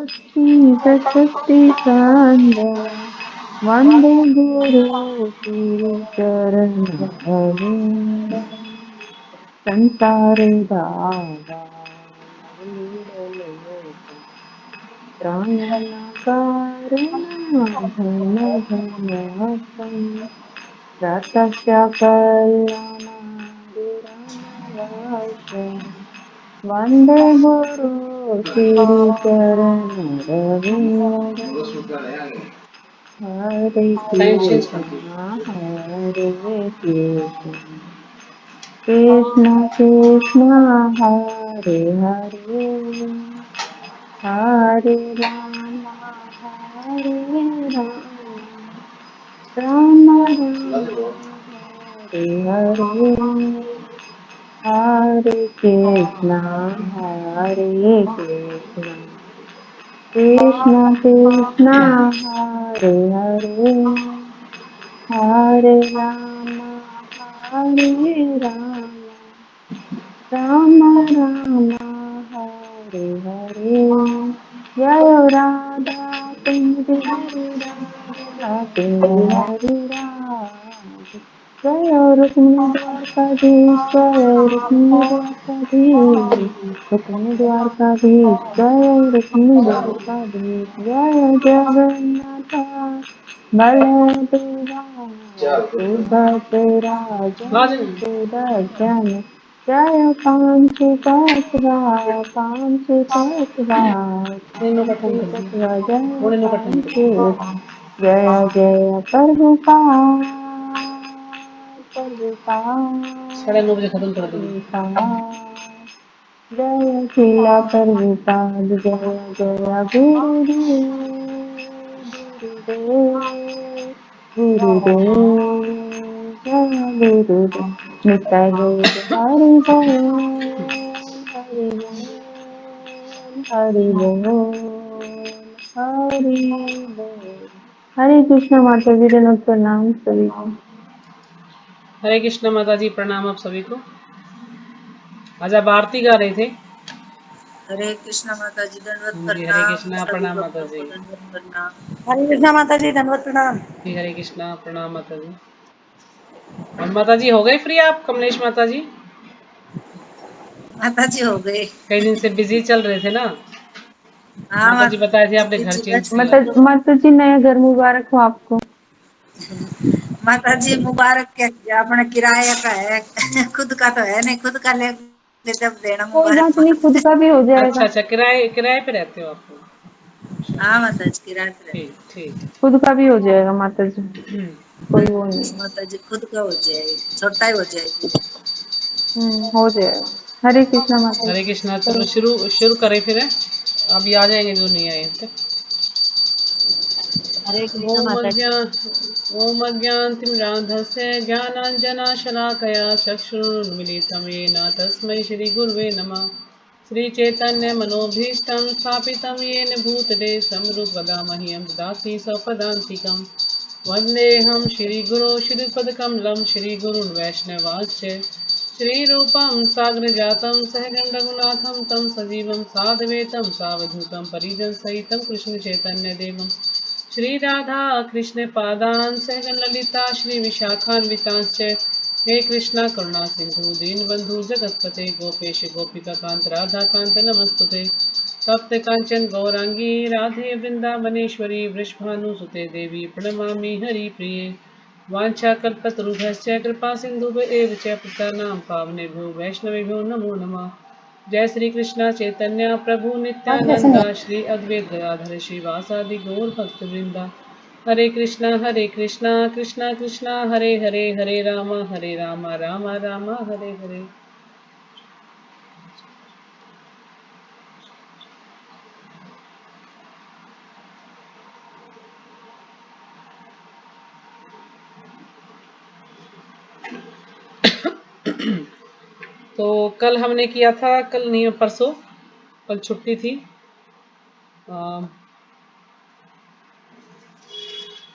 भक्ति शक्ति संदया वंदे गुरु श्री चरण रविंद संसार दावा त्रायण कारण धन धन रतस्य कल्याणादिरानवास्य वंदे गुरु श्री चरण रविंद हरे कृष्णा हरे कृष्णा कृष्ण कृष्ण हरे हरे हरे राम राम राम हरे हरे हरे कृष्णा हरे कृष्णा कृष्ण कृष्ण हरे हरे हरे राम राम राम हरे हरे जय राधा कुंज हरे राधा कुंज हरे राधे जय रुक्मिणी द्वारकाधीश जय रुक्मिणी द्वारकाधीश रुक्मिणी द्वारकाधीश जय रुक्मिणी द्वारकाधीश जय जगन्नाथ बलदेवा सुभद्रा जय सुदर्शन जय पांचुकतवा पांचुकतवा जय पांचुक जय जय प्रभुपाद प्रभुपाद 9:30 खत्म कर देंगे। प्रभुपाद जय शिला प्रभुपाद जय जय गुरुदेव गुरुदेव जय गुरुदेव निताय गौर हरि बोल हरि बोल हरि बोल हरि बोल हरे कृष्ण माता जी दंडवत प्रणाम सभी को। हरे कृष्ण माता जी, प्रणाम आप सभी को। आज आप आरती गा रहे थे। हरे कृष्णा माता जी दंडवत जी हरे प्रणाम, कृष्णा, सभी प्रणाम माता भक्तों जी। को दंडवत प्रणाम। हरे कृष्णा माता जी दंडवत प्रणाम। जी हरे कृष्णा, प्रणाम माता जी। और माता जी हो गए फ्री आप, कमलेश माता जी? माता जी हो गए। कई दिन से बिजी चल रहे थे ना। हाँ माता जी बताए थे आपने घर चेंज किया। माता जी नया घर मुबारक हो आपको। माता जी मुबारक के अपने किराए का है, खुद का तो है नहीं, खुद का ले जब देना कोई मुबारक बात नहीं, माता खुद जी। का भी हो अच्छा जाएगा। अच्छा, किराए किराए पे रहते हो आप लोग? अच्छा हाँ अच्छा, माता जी किराए पे रहते ठीक ठीक। खुद का भी हो जाएगा माता जी, कोई वो नहीं। माता जी खुद का हो जाए, छोटा ही हो जाए। हो जाएगा। हरे कृष्णा माता हरे जी। कृष्णा, चलो चलो शुरू शुरू करें फिर। अभी आ जाएंगे जो नहीं आए थे। हरे कृष्णा माता जी। ॐ अज्ञानतिमिरान्धस्य ज्ञानाञ्जनशलाकया चक्षुरुन्मीलितं येन तस्मै श्रीगुरुवे नमः। श्रीचैतन्यमनोभीष्टं स्थापितं येन भूतले स्वरूपदामह्यं ददाति स्वपदान्तिकं। वन्देऽहं श्रीगुरो श्रीपदकमलं श्रीगुरुन् वैष्णवांश्च श्रीरूपं साग्रजातं सहगणरघुनाथं तं सजीवं साद्वैतं सावधूतं परिजनसहितं कृष्णचैतन्यदेवं श्री राधा कृष्ण पादान सहगण ललिता श्री विशाखान्वितांश्च हे कृष्णा करुणा सिंधु दीनबंधु जगतपते गोपेश गोपिका कांत राधा कांत नमस्तुते तप्त कांचन गौरांगी राधे वृंदावनेश्वरी वृषभानुसुते देवी प्रणमामि हरिप्रिये वाञ्छाकल्पतरुभ्यश्च कृपा सिन्धुभ्येव च पतितानां पावनेभ्यो वैष्णवेभ्यो नमो नमः। जय श्री कृष्णा चैतन्य प्रभु नित्यानंदा श्री अद्वैत गदाधर श्रीवासादि गौर भक्त वृंदा। हरे कृष्णा कृष्णा कृष्णा हरे हरे, हरे राम राम राम हरे हरे। तो कल हमने किया था, कल नहीं परसों, कल छुट्टी थी।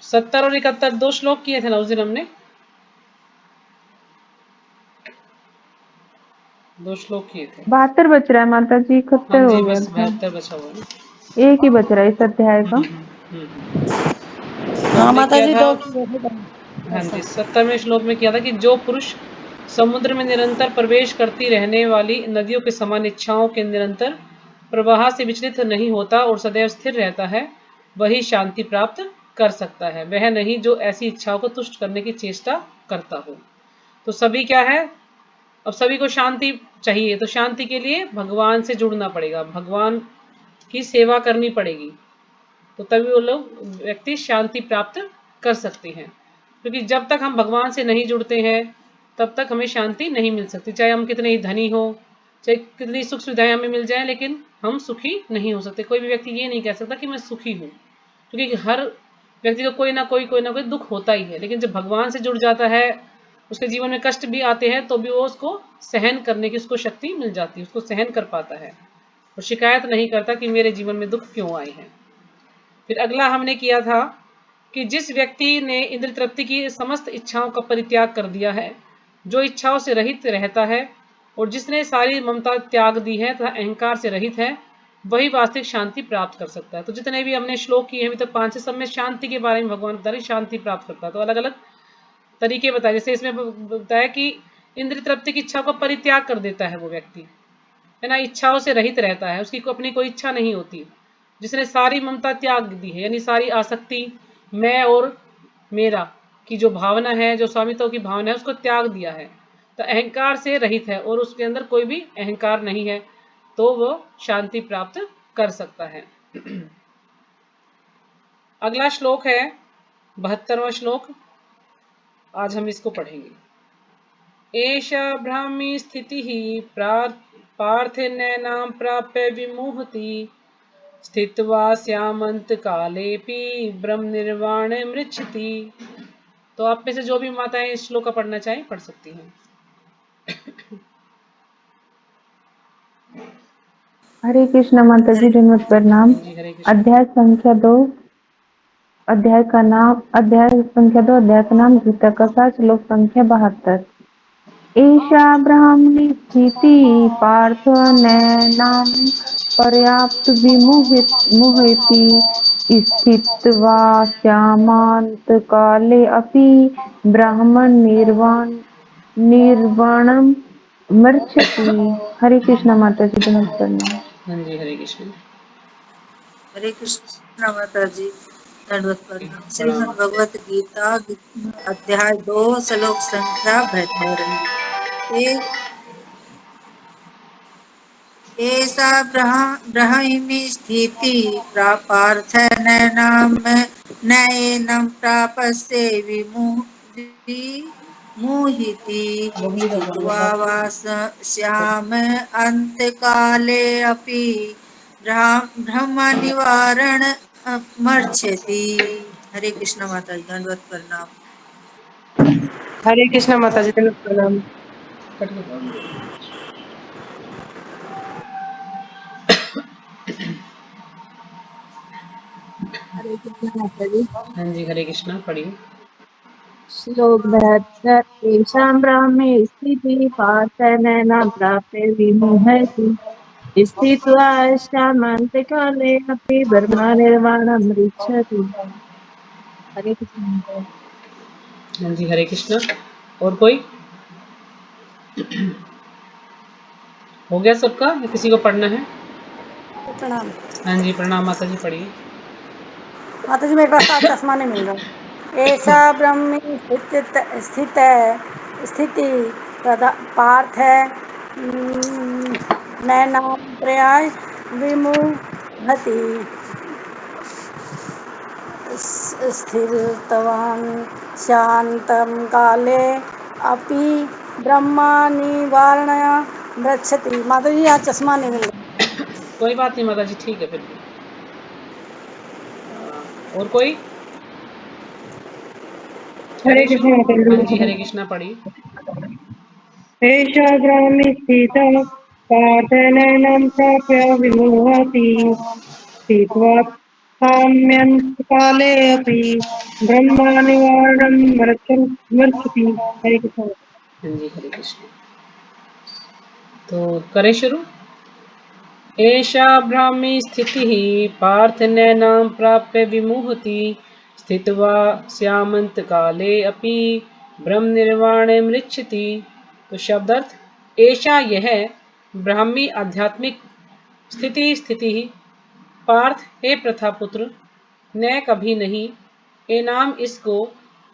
70 और 71 दो श्लोक किए थे ना उस दिन हमने। 2 श्लोक किए थे। 72 बच रहा है माता जी, हाँ इकहत्तर जी, हो गया बस था। 72 बचा हुआ है। एक ही बच रहा है इस अध्याय का। तो हाँ हमने माता किया जी, था, दो हाँ जी, 17वें श्लोक में किया था कि जो पुरुष समुद्र में निरंतर प्रवेश करती रहने वाली नदियों के समान इच्छाओं के निरंतर प्रवाह से विचलित नहीं होता और सदैव स्थिर रहता है, वही शांति प्राप्त कर सकता है, वह नहीं जो ऐसी इच्छाओं को तुष्ट करने की चेष्टा करता हो। तो सभी क्या है, अब सभी को शांति चाहिए, तो शांति के लिए भगवान से जुड़ना पड़ेगा, भगवान की सेवा करनी पड़ेगी, तो तभी वो लोग व्यक्ति शांति प्राप्त कर सकते हैं। क्योंकि जब तक हम भगवान से नहीं जुड़ते हैं तब तक हमें शांति नहीं मिल सकती, चाहे हम कितने ही धनी हो, चाहे कितनी सुख सुविधाएं हमें मिल जाए, लेकिन हम सुखी नहीं हो सकते। कोई भी व्यक्ति ये नहीं कह सकता कि मैं सुखी हूँ, क्योंकि हर व्यक्ति को कोई ना कोई दुख होता ही है। लेकिन जब भगवान से जुड़ जाता है, उसके जीवन में कष्ट भी आते हैं तो भी वो उसको सहन करने की उसको शक्ति मिल जाती है, उसको सहन कर पाता है और शिकायत नहीं करता कि मेरे जीवन में दुख क्यों आए हैं। फिर अगला हमने किया था कि जिस व्यक्ति ने इंद्र तृप्ति की समस्त इच्छाओं का परित्याग कर दिया है, जो इच्छाओं से रहित रहता है और जिसने सारी ममता त्याग दी है तथा अहंकार से रहित है, वही वास्तविक शांति प्राप्त कर सकता है। तो जितने भी हमने श्लोक किए हैं अभी तक 5 से, सब में शांति के बारे में भगवान बता रहे शांति प्राप्त करता है। तो अलग अलग तरीके बताए, जैसे इसमें बताया कि इंद्र तृप्ति की इच्छा को परित्याग कर देता है वो व्यक्ति, है ना, इच्छाओं से रहित रहता है, उसकी अपनी कोई इच्छा नहीं होती। जिसने सारी ममता त्याग दी है, यानी सारी आसक्ति, मैं और मेरा की जो भावना है, जो स्वामित्व की भावना है, उसको त्याग दिया है, तो अहंकार से रहित है और उसके अंदर कोई भी अहंकार नहीं है, तो वो शांति प्राप्त कर सकता है। अगला श्लोक है 72वां श्लोक, आज हम इसको पढ़ेंगे। एषा ब्राह्मी स्थितिः पार्थेनैनां प्राप्य विमुहति, स्थित्वा स्यामंत कालेपि ब्रह्म निर्वाण मृच्छति। तो आप में से जो भी माताएं इस श्लोक का पढ़ना चाहें पढ़ सकती हैं। हरे कृष्ण माता जी, धन्यवाद प्रणाम। हाँ जी, हरे कृष्ण। अध्याय संख्या 2, अध्याय का नाम, अध्याय संख्या 2, अध्याय का नाम गीता कथा, श्लोक संख्या 72। एषा ब्राह्मणी स्थिति पार्थ नैनां पर्याप्त विमुहति, स्थित्वा श्यामांत काले अपि ब्राह्मण निर्वाणम मृच्छति। हरे कृष्ण माता जी, धन्यवाद प्रणाम। हाँ जी, हरे कृष्ण। हरे कृष्ण माता जी, दंडवत प्रणाम। प्रणाम। श्रीमद् भगवत गीता अध्याय 2 श्लोक संख्या 72। एषा ब्रह्मी स्थिति पार्थ नयनं प्रापस्ये विमुहिति, स्थित्वा वास्याम अंतकाले अपि ब्रह्मनिवारण मर्च्छति। हरे कृष्ण माता जी, दंडवत प्रणाम। हरे कृष्ण माता जी, प्रणाम। कट गया। हरे कृष्ण माता जी। हाँ जी, हरे कृष्ण पढ़िए। श्लोक 72। येषां ब्राह्मे स्थितिः पार्थ नैनां प्राप्य विमुह्यति, स्थित्वा श्यामान्तकाले अपि ब्रह्मनिर्वाणं मृच्छति। हरे कृष्ण माता जी। हाँ जी, हरे कृष्ण। और कोई हो गया सबका या किसी को पढ़ना है? प्रणाम। हाँ जी, प्रणाम माता जी, पढ़िए। माता जी, मेरे पास आज चश्मा नहीं मिल रहा। ऐसा ब्रह्मी स्थिति पार्थ है नैनां प्रयाय विमुहति, स्थिरतवान् शान्तं काले अपि ब्रह्मा निवारण मृच्छति। माता जी, आज चश्मा नहीं मिल रहा। कोई बात नहीं माता जी, ठीक है फिर भी। और कोई? हरे करे कृष्ण शुरू। माता हाँ जी, जी। हरे कृष्णा पढ़िए। एषा ब्राह्मी स्थिता पार्थ नैनं प्राप्य विमुह्यति, स्थित्वा साम्यन्तकाले अपि ब्रह्मनिवारणं मृच्छति। हरे कृष्ण। हाँ जी, हरे कृष्ण। तो करे शुरू। एषा ब्राह्मी स्थितिः पार्थ नैनां प्राप्य विमुहति स्थित्वा स्यामन्तकाले अपि ब्रह्म निर्वाणे मृच्छति। तो शब्दार्थ, एषा यह ब्राह्मी आध्यात्मिक स्थिति पार्थ हे प्रथापुत्र, न कभी नहीं, एनाम इसको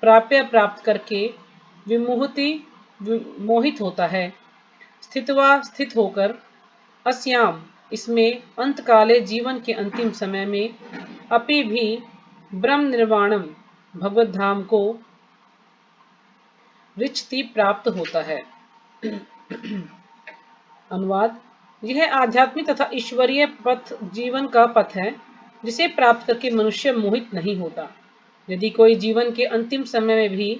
प्राप्य प्राप्त करके विमुहति मोहित होता है, स्थित्वा स्थित होकर, अस्याम इसमें, अंतकाले जीवन के अंतिम समय में, अपि भी ब्रह्म निर्वाणम भगवत धाम को रिचति प्राप्त होता है। अनुवाद, यह आध्यात्मिक तथा ईश्वरीय पथ जीवन का पथ है जिसे प्राप्त करके मनुष्य मोहित नहीं होता। यदि कोई जीवन के अंतिम समय में भी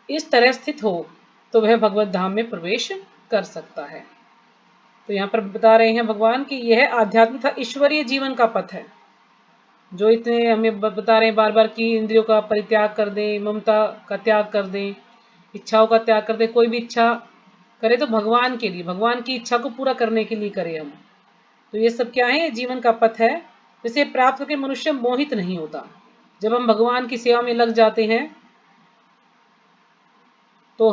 इस तरह स्थित हो तो वह भगवत धाम में प्रवेश कर सकता है। तो यहाँ पर बता रहे हैं भगवान कि यह आध्यात्मिक तथा ईश्वरीय जीवन का पथ है, जो इतने हमें बता रहे हैं बार बार कि इंद्रियों का परित्याग कर दें, ममता का त्याग कर दें, इच्छाओं का त्याग कर दें। कोई भी इच्छा करे तो भगवान के लिए, भगवान की इच्छा को पूरा करने के लिए करें हम। तो ये सब क्या है? ये जीवन का पथ है जिसे प्राप्त करके मनुष्य मोहित नहीं होता। जब हम भगवान की सेवा में लग जाते हैं तो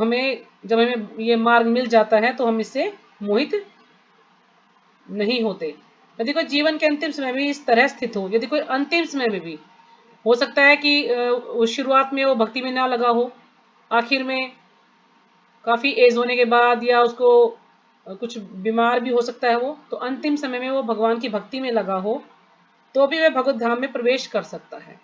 जब हमें ये मार्ग मिल जाता है तो हम इससे मोहित नहीं होते। यदि कोई जीवन के अंतिम समय में इस तरह स्थित हो, यदि कोई अंतिम समय में भी हो सकता है कि शुरुआत में वो भक्ति में ना लगा हो, आखिर में काफी एज होने के बाद, या उसको कुछ बीमार भी हो सकता है वो, तो अंतिम समय में वो भगवान की भक्ति में लगा हो तो भी वह भगवत धाम में प्रवेश कर सकता है।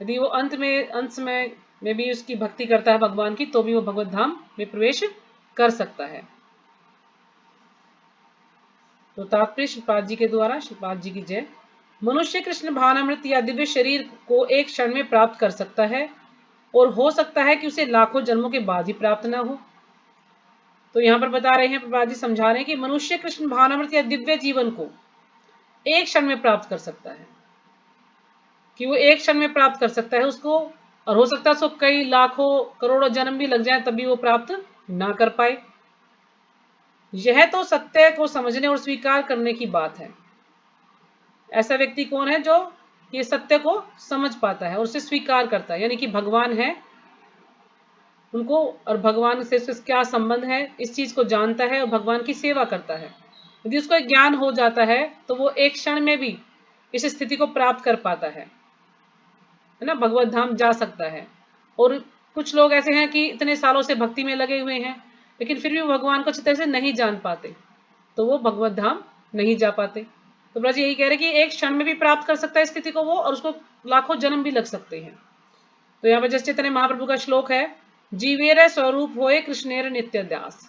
यदि वो अंत समय में भी उसकी भक्ति करता है भगवान की, तो भी वो भगवत धाम में प्रवेश कर सकता है। तो तात्पर्य श्रीपाद जी के द्वारा, श्रीपाद जी की जय। मनुष्य कृष्ण भावनामृत या दिव्य शरीर को एक क्षण में प्राप्त कर सकता है, और हो सकता है कि उसे लाखों जन्मों के बाद ही प्राप्त न हो। तो यहाँ पर बता रहे हैं, प्रभुपाद जी समझा रहे हैं कि मनुष्य कृष्ण भावनामृत या दिव्य जीवन को एक क्षण में प्राप्त कर सकता है, कि वो एक क्षण में प्राप्त कर सकता है उसको, और हो सकता है उसको कई लाखों करोड़ों जन्म भी लग जाए तभी वो प्राप्त ना कर पाए। यह तो सत्य को समझने और स्वीकार करने की बात है। ऐसा व्यक्ति कौन है? जो ये सत्य को समझ पाता है और उसे स्वीकार करता है, यानी कि भगवान है उनको, और भगवान से क्या संबंध है इस चीज को जानता है और भगवान की सेवा करता है। यदि उसको ज्ञान हो जाता है तो वो एक क्षण में भी इस स्थिति को प्राप्त कर पाता है ना, भगवत धाम जा सकता है। और कुछ लोग ऐसे हैं कि इतने सालों से भक्ति में लगे हुए हैं लेकिन फिर भी भगवान को अच्छी तरह से नहीं जान पाते, तो वो भगवत धाम नहीं जा पाते। तो ब्रज यही कह रहे कि एक क्षण में भी प्राप्त कर सकता है स्थिति को वो, और उसको लाखों जन्म भी लग सकते हैं। तो यहाँ पर जैसे चैतन्य महाप्रभु का श्लोक है, जीवेर स्वरूप होए कृष्णेर नित्य दास,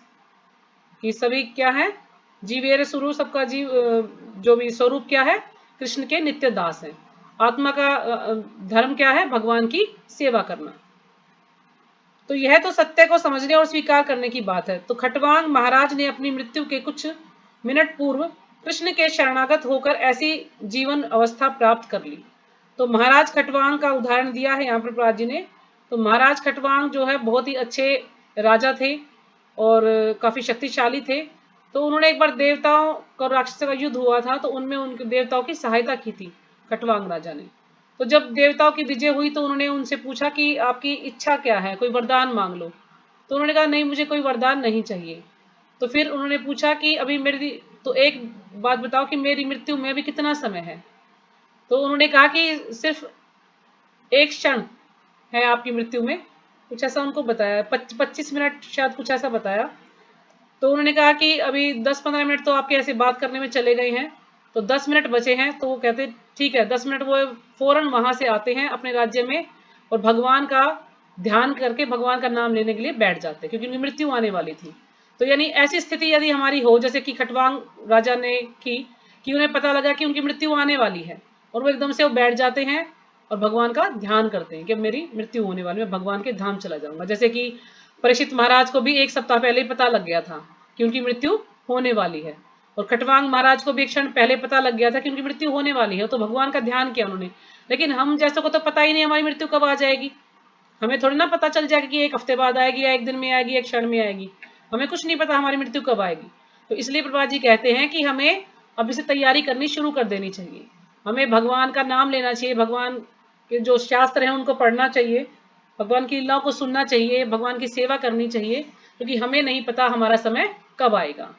कि सभी क्या है? जीवेर स्वरूप, सबका जीव जो भी स्वरूप क्या है? कृष्ण के नित्य दास है। आत्मा का धर्म क्या है? भगवान की सेवा करना। तो यह तो सत्य को समझने और स्वीकार करने की बात है। तो खटवांग महाराज ने अपनी मृत्यु के कुछ मिनट पूर्व कृष्ण के शरणागत होकर ऐसी जीवन अवस्था प्राप्त कर ली। तो महाराज खटवांग का उदाहरण दिया है यहाँ पर प्रहलाद जी ने। तो महाराज खटवांग जो है बहुत ही अच्छे राजा थे और काफी शक्तिशाली थे। तो उन्होंने एक बार देवताओं का राक्षसों का युद्ध हुआ था, तो उनमें उनके देवताओं की सहायता की थी खटवांग राजा ने। तो जब देवताओं की विजय हुई तो उन्होंने उनसे पूछा कि आपकी इच्छा क्या है, कोई वरदान मांग लो। तो उन्होंने कहा नहीं, मुझे कोई वरदान नहीं चाहिए। तो फिर उन्होंने पूछा कि अभी मेरी तो एक बात बताओ कि मेरी मृत्यु में अभी कितना समय है। तो उन्होंने कहा कि सिर्फ एक क्षण है आपकी मृत्यु में, कुछ ऐसा उनको बताया, 25 मिनट शायद, कुछ ऐसा बताया। तो उन्होंने कहा कि अभी 10-15 मिनट तो आपके ऐसे बात करने में चले गए हैं, तो 10 मिनट बचे हैं। तो वो कहते ठीक है, 10 मिनट वो फौरन वहां से आते हैं अपने राज्य में और भगवान का ध्यान करके भगवान का नाम लेने के लिए बैठ जाते, क्योंकि उनकी मृत्यु आने वाली थी। तो यानी ऐसी स्थिति यदि हमारी हो, जैसे कि खटवांग राजा ने की, कि उन्हें पता लगा कि उनकी मृत्यु आने वाली है और वो एकदम से वो बैठ जाते हैं और भगवान का ध्यान करते हैं कि मेरी मृत्यु होने वाली, मैं भगवान के धाम चला जाऊंगा। जैसे कि परीक्षित महाराज को भी 1 सप्ताह पहले ही पता लग गया था कि उनकी मृत्यु होने वाली है, और खटवांग महाराज को भी एक क्षण पहले पता लग गया था कि उनकी मृत्यु होने वाली है, तो भगवान का ध्यान किया उन्होंने। लेकिन हम जैसों को तो पता ही नहीं हमारी मृत्यु कब आ जाएगी। हमें थोड़ी ना पता चल जाएगा कि 1 हफ्ते बाद आएगी, या 1 दिन में आएगी, 1 क्षण में आएगी। हमें कुछ नहीं पता हमारी मृत्यु कब आएगी। तो इसलिए प्रभुपाद जी कहते हैं कि हमें अब इसे तैयारी करनी शुरू कर देनी चाहिए। हमें भगवान का नाम लेना चाहिए, भगवान के जो शास्त्र हैं उनको पढ़ना चाहिए, भगवान की लीलाओं को सुनना चाहिए, भगवान की सेवा करनी चाहिए, क्योंकि हमें नहीं पता हमारा समय कब आएगा।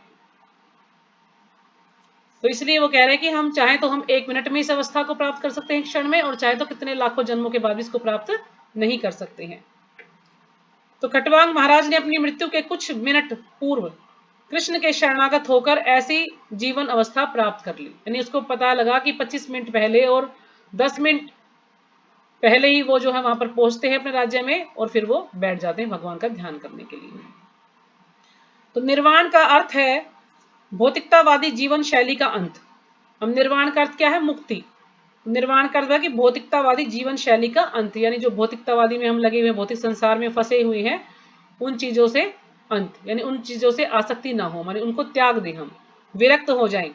तो इसलिए वो कह रहे हैं कि हम चाहें तो हम 1 मिनट में इस अवस्था को प्राप्त कर सकते हैं, क्षण में, और चाहे तो कितने लाखों जन्मों के बाद भी इसको प्राप्त नहीं कर सकते हैं। तो खटवांग महाराज ने अपनी मृत्यु के कुछ मिनट पूर्व कृष्ण के शरणागत होकर ऐसी जीवन अवस्था प्राप्त कर ली। यानी उसको पता लगा कि 25 मिनट पहले और 10 मिनट पहले ही वो जो है वहां पर पहुंचते हैं अपने राज्य में, और फिर वो बैठ जाते हैं भगवान का ध्यान करने के लिए। तो निर्वाण का अर्थ है भौतिकतावादी जीवन शैली का अंत। अब निर्वाण का अर्थ क्या है? मुक्ति। निर्वाण का अर्थ है कि भौतिकतावादी जीवन शैली का अंत, यानी जो भौतिकतावादी में हम लगे हुए, भौतिक संसार में फंसे हुए हैं, उन चीजों से अंत, यानी उन चीजों से आसक्ति ना हो, माने उनको त्याग दें, हम विरक्त हो जाएं।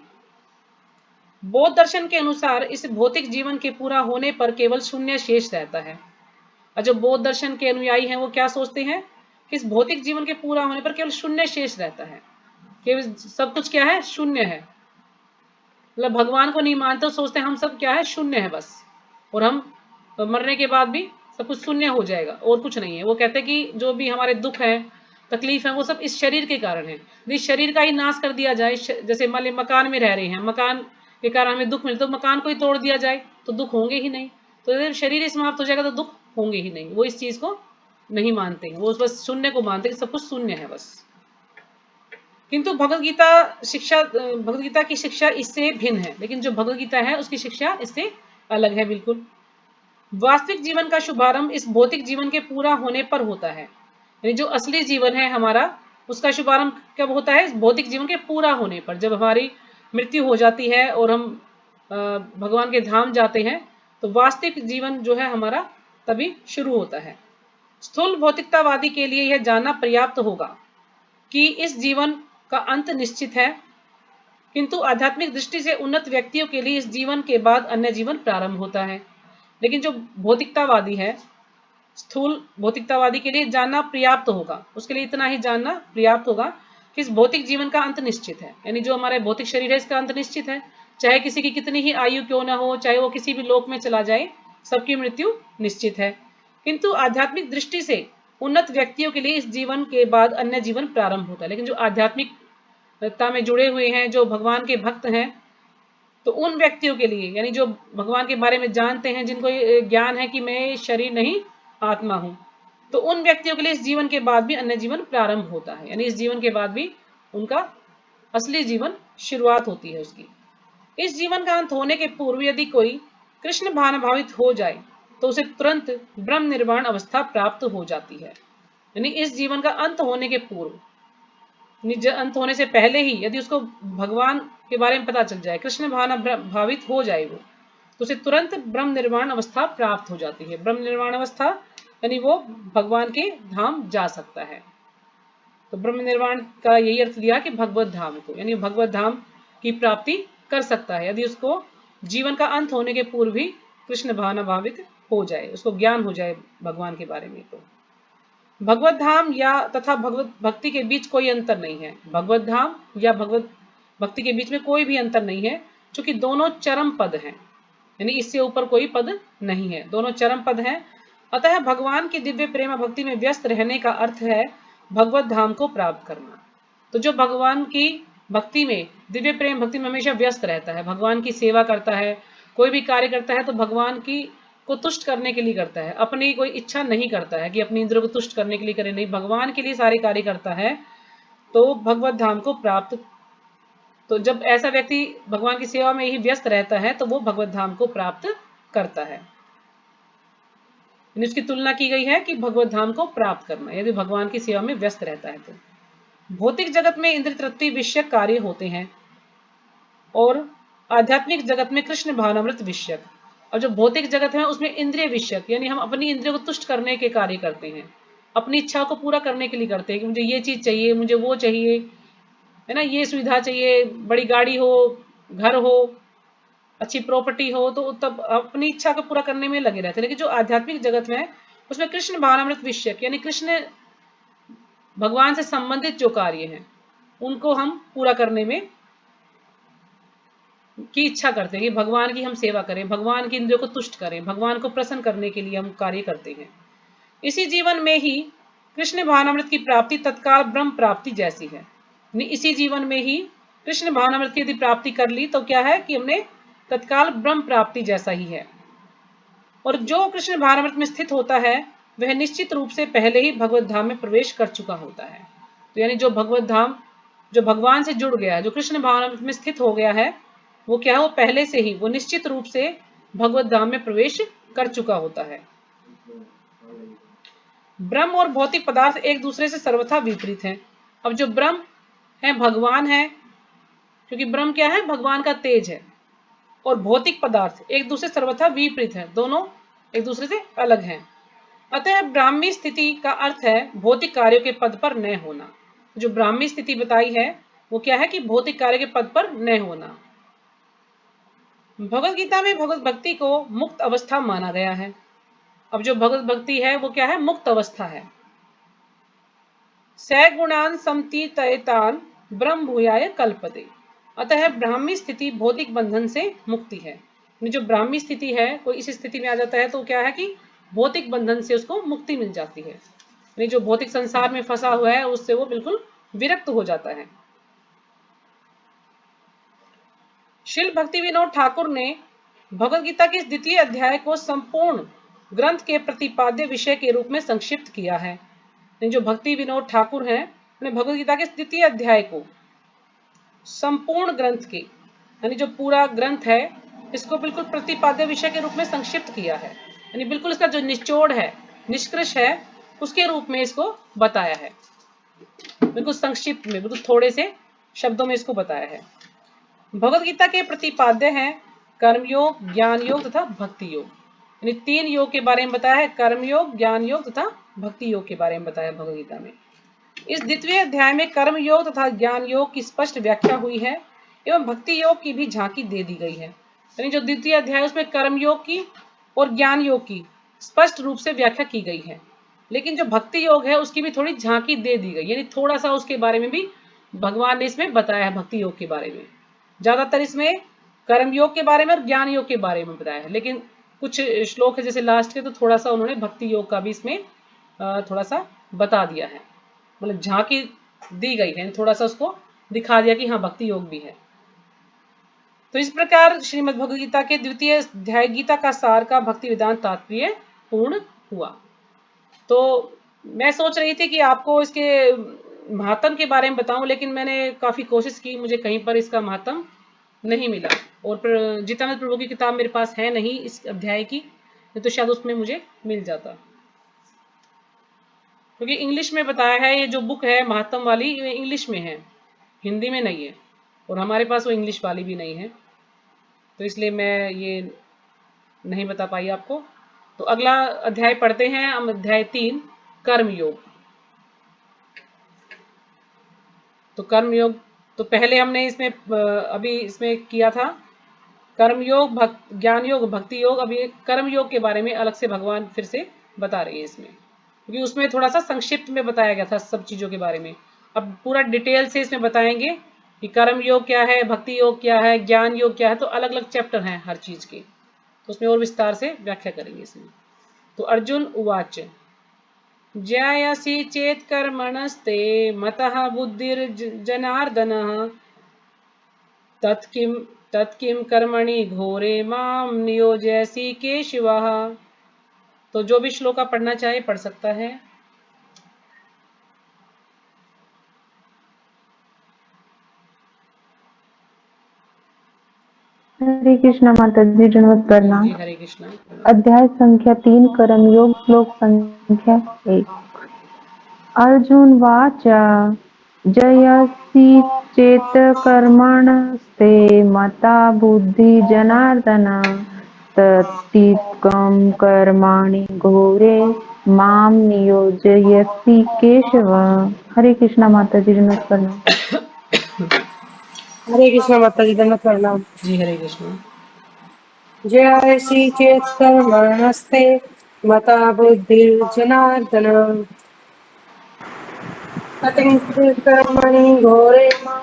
बौद्ध दर्शन के अनुसार इस भौतिक जीवन के पूरा होने पर केवल शून्य शेष रहता है। और जो बौद्ध दर्शन के अनुयायी हैं वो क्या सोचते हैं कि इस भौतिक जीवन के पूरा होने पर केवल शून्य शेष रहता है, केवल सब कुछ क्या है? शून्य है। मतलब भगवान को नहीं मानते, तो सोचते हैं हम सब क्या है? शून्य है बस, और हम मरने के बाद भी सब कुछ शून्य हो जाएगा और कुछ नहीं है। वो कहते हैं कि जो भी हमारे दुख है, तकलीफ है, वो सब इस शरीर के कारण है। इस शरीर का ही नाश कर दिया जाए, जैसे मान ली मकान में रह रहे हैं, मकान के कारण हमें दुख मिलता है, तो मकान को ही तोड़ दिया जाए तो दुख होंगे ही नहीं। तो जब शरीर ही समाप्त हो जाएगा तो दुख होंगे ही नहीं। वो इस चीज को नहीं मानते हैं, वो बस शून्य को मानते हैं, सब कुछ शून्य है बस। किंतु भगवत गीता की शिक्षा इससे भिन्न है। लेकिन जो भगवत गीता है उसकी शिक्षा इससे अलग है बिल्कुल। वास्तविक जीवन का शुभारंभ इस भौतिक जीवन के पूरा होने पर होता है। यानी जो असली जीवन है हमारा, उसका शुभारंभ कब होता है? इस भौतिक जीवन के पूरा होने पर। जब हमारी मृत्यु हो जाती है और हम भगवान के धाम जाते हैं, तो वास्तविक जीवन जो है हमारा तभी शुरू होता है। स्थूल भौतिकतावादी के लिए यह जानना पर्याप्त होगा कि इस जीवन का अंत निश्चित है, किंतु आध्यात्मिक दृष्टि से उन्नत व्यक्तियों के लिए इस जीवन के बाद अन्य जीवन प्रारंभ होता है। लेकिन जो भौतिकतावादी है, स्थूल भौतिकतावादी के लिए जानना पर्याप्त होगा, उसके लिए इतना ही जानना पर्याप्त होगा कि इस भौतिक जीवन का अंत निश्चित है। यानी जो हमारे भौतिक शरीर है इसका अंत निश्चित है, चाहे किसी की कितनी ही आयु क्यों ना हो, चाहे वो किसी भी लोक में चला जाए, सबकी मृत्यु निश्चित है। किंतु आध्यात्मिक दृष्टि से उन्नत व्यक्तियों के लिए इस जीवन के बाद अन्य जीवन प्रारंभ होता है। लेकिन जो आध्यात्मिकता में जुड़े हुए हैं, जो भगवान के भक्त हैं, तो उन व्यक्तियों के लिए, यानी जो भगवान के बारे में जानते हैं, जिनको ज्ञान है कि मैं शरीर नहीं आत्मा हूं, तो उन व्यक्तियों के लिए इस जीवन के बाद भी अन्य जीवन प्रारंभ होता है। यानी इस जीवन के बाद भी उनका असली जीवन शुरुआत होती है उसकी। इस जीवन का अंत होने के पूर्व यदि कोई कृष्ण भावनाभावित हो जाए तो उसे तुरंत ब्रह्म निर्वाण अवस्था प्राप्त हो जाती है। यानी इस जीवन का अंत होने के पूर्व, अंत होने से पहले ही यदि उसको भगवान के बारे में पता चल जाए, कृष्ण भावना भावित हो जाए वो, तो उसे तुरंत ब्रह्म निर्वाण अवस्था प्राप्त हो जाती है। ब्रह्म निर्वाण अवस्था यानी वो भगवान के धाम जा सकता है। तो ब्रह्म निर्वाण का यही अर्थ दिया कि भगवत धाम को, यानी भगवत धाम की प्राप्ति कर सकता है यदि उसको जीवन का अंत होने के पूर्व ही कृष्ण भावना भावित हो जाए, उसको ज्ञान हो जाए भगवान के बारे में। तो भगवत धाम या तथा भगवत भक्ति के बीच कोई अंतर नहीं है। भगवत धाम या भगवत भक्ति के बीच में कोई भी अंतर नहीं है, क्योंकि दोनों चरम पद हैं। यानी इससे ऊपर कोई पद नहीं है, दोनों चरम पद हैं। अतः भगवान की दिव्य प्रेम भक्ति में व्यस्त रहने का अर्थ है भगवत धाम को प्राप्त करना। तो जो भगवान की भक्ति में, दिव्य प्रेम भक्ति में हमेशा व्यस्त रहता है, भगवान की सेवा करता है, कोई भी कार्य करता है तो भगवान की को तुष्ट करने के लिए करता है, अपनी कोई इच्छा नहीं करता है कि अपनी इंद्रियों को तुष्ट करने के लिए करे, नहीं, भगवान के लिए सारे कार्य करता है, तो भगवत धाम को प्राप्त। तो जब ऐसा व्यक्ति भगवान की सेवा में ही व्यस्त रहता है तो वो भगवत धाम को प्राप्त करता है। इसकी तुलना की गई है कि भगवत धाम को प्राप्त करना यदि भगवान की सेवा में व्यस्त रहता है। तो भौतिक जगत में इंद्रिय तृप्ति विषयक कार्य होते हैं और आध्यात्मिक जगत में कृष्ण भावनामृत विषयक। और जो भौतिक जगत है उसमें इंद्रिय विषयक, यानी हम अपनी इंद्रियों को तुष्ट करने के कार्य करते हैं, अपनी इच्छा को पूरा करने के लिए करते हैं कि मुझे ये चीज चाहिए, मुझे वो चाहिए, है ना, ये सुविधा चाहिए, बड़ी गाड़ी हो, घर हो, अच्छी प्रॉपर्टी हो, तो तब अपनी इच्छा को पूरा करने में लगे रहते हैं। लेकिन जो आध्यात्मिक जगत में है उसमें कृष्ण भावनामृत विषयक, यानी कृष्ण भगवान से संबंधित जो कार्य हैं उनको हम पूरा करने में की इच्छा करते हैं कि भगवान की हम सेवा करें, भगवान की इंद्रियों को तुष्ट करें, भगवान को प्रसन्न करने के लिए हम कार्य करते हैं। इसी जीवन में ही कृष्ण भावनामृत की प्राप्ति तत्काल ब्रह्म प्राप्ति जैसी है। इसी जीवन में ही कृष्ण भावनामृत की यदि प्राप्ति कर ली तो क्या है कि हमने तत्काल ब्रह्म प्राप्ति जैसा ही है। और जो कृष्ण भावनामृत में स्थित होता है वह निश्चित रूप से पहले ही भगवत धाम में प्रवेश कर चुका होता है। तो यानी जो भगवत धाम, जो भगवान से जुड़ गया है, जो कृष्ण भावनामृत में स्थित हो गया है, वो क्या है, वो पहले से ही, वो निश्चित रूप से भगवत धाम में प्रवेश कर चुका होता है। ब्रह्म और भौतिक पदार्थ एक दूसरे से सर्वथा विपरीत हैं। अब जो ब्रह्म है भगवान है, क्योंकि ब्रह्म क्या है, भगवान का तेज है, और भौतिक पदार्थ एक दूसरे सर्वथा विपरीत है, दोनों एक दूसरे से अलग हैं। अतः ब्राह्मी स्थिति का अर्थ है भौतिक कार्यों के पद पर न होना। जो ब्राह्मी स्थिति बताई है वो क्या है कि भौतिक कार्य के पद पर न होना। भगवत गीता में भगवत भक्ति को मुक्त अवस्था माना गया है। अब जो भगवत भक्ति है वो क्या है, मुक्त अवस्था है। सगुणान समतीतयतान ब्रह्म भूयाय कल्पते। अतः ब्राह्मी स्थिति भौतिक बंधन से मुक्ति है। जो ब्राह्मी स्थिति है, कोई इस स्थिति में आ जाता है तो क्या है कि भौतिक बंधन से उसको मुक्ति मिल जाती है। जो भौतिक संसार में फंसा हुआ है उससे वो बिल्कुल विरक्त हो जाता है। श्रील भक्ति विनोद ठाकुर ने भगवत गीता के द्वितीय अध्याय को संपूर्ण ग्रंथ के प्रतिपाद्य विषय के रूप में संक्षिप्त किया है। जो भक्ति विनोद ठाकुर हैं, उन्होंने भगवत गीता के द्वितीय अध्याय को संपूर्ण ग्रंथ के, यानी जो पूरा ग्रंथ है, इसको बिल्कुल प्रतिपाद्य विषय के रूप में संक्षिप्त किया है। यानी बिल्कुल इसका जो निचोड़ है, निष्कर्ष है, उसके रूप में इसको बताया है। बिल्कुल संक्षिप्त में, बिल्कुल थोड़े से शब्दों में इसको बताया है। भगवत गीता के प्रतिपाद्य हैं कर्मयोग, ज्ञान योग तथा भक्ति योग। यानी 3 योग के बारे में बताया है, कर्म योग, ज्ञान योग तथा भक्ति योग के बारे में बताया भगवत गीता में। इस द्वितीय अध्याय में कर्म योग तथा ज्ञान योग की स्पष्ट व्याख्या हुई है एवं भक्ति योग की भी झांकी दे दी गई है। यानी जो द्वितीय अध्याय उसमें कर्म योग की और ज्ञान योग की स्पष्ट रूप से व्याख्या की गई है, लेकिन जो भक्ति योग है उसकी भी थोड़ी झांकी दे दी गई, यानी थोड़ा सा उसके बारे में भी भगवान ने इसमें बताया है। भक्ति योग के बारे में ज्यादातर इसमें कर्म योग के बारे में और ज्ञान योग के बारे में बताया है, लेकिन कुछ श्लोक है जैसे लास्ट के, तो थोड़ा सा उन्होंने भक्ति योग का भी इसमें थोड़ा सा बता दिया है, मतलब झांकी दी गई है, थोड़ा सा उसको दिखा दिया कि हाँ भक्ति योग भी है। तो इस प्रकार श्रीमद् भगवद गीता के द्वितीय अध्याय गीता का सार का भक्ति वेदांत तात्पर्य पूर्ण हुआ। तो मैं सोच रही थी कि आपको इसके महात्म के बारे में बताऊं, लेकिन मैंने काफी कोशिश की, मुझे कहीं पर इसका महात्म नहीं मिला। और जितानंद प्रभु की किताब मेरे पास है नहीं इस अध्याय की, तो शायद उसमें मुझे मिल जाता, क्योंकि इंग्लिश में बताया है। ये जो बुक है महात्म वाली, ये इंग्लिश में है, हिंदी में नहीं है, और हमारे पास वो इंग्लिश वाली भी नहीं है, तो इसलिए मैं ये नहीं बता पाई आपको। तो अगला अध्याय पढ़ते हैं हम, अध्याय 3 कर्म योग। तो कर्म योग तो पहले हमने इसमें अभी इसमें किया था कर्म योग, ज्ञान योग, भक्ति योग। अभी कर्म योग के बारे में अलग से भगवान फिर से बता रहे हैं इसमें, क्योंकि उसमें थोड़ा सा संक्षिप्त में बताया गया था सब चीजों के बारे में। अब पूरा डिटेल से इसमें बताएंगे कि कर्म योग क्या है, भक्ति योग क्या है, ज्ञान योग क्या है। तो अलग अलग चैप्टर हैं हर चीज के, तो उसमें और विस्तार से व्याख्या करेंगे इसमें। तो अर्जुन उवाच ज्यायसि चेत कर्मणस्ते मतः बुद्धिर्जनार्दनः तत्किं कर्मणि घोरे माम नियोजयसि केशवः। तो जो भी श्लोका पढ़ना चाहे पढ़ सकता है। हरे कृष्णा माता जी, दंडवत प्रणाम। जी हरे कृष्णा। अध्याय संख्या 3 कर्मयोग, श्लोक संख्या 1। अर्जुन वाच जयसि चेत कर्मणस्ते मता बुद्धि जनार्दन तत्किं कर्माणि घोरे माम नियोजयसि केशव। हरे कृष्णा माता जी, दंडवत प्रणाम। हरे कृष्ण माता जी, दंडवत प्रणाम। जी हरे कृष्णा। जयसि चेत् कर्मणस्ते मता बुद्धिर्जनार्दन तत्किं कर्मणि घोरे मां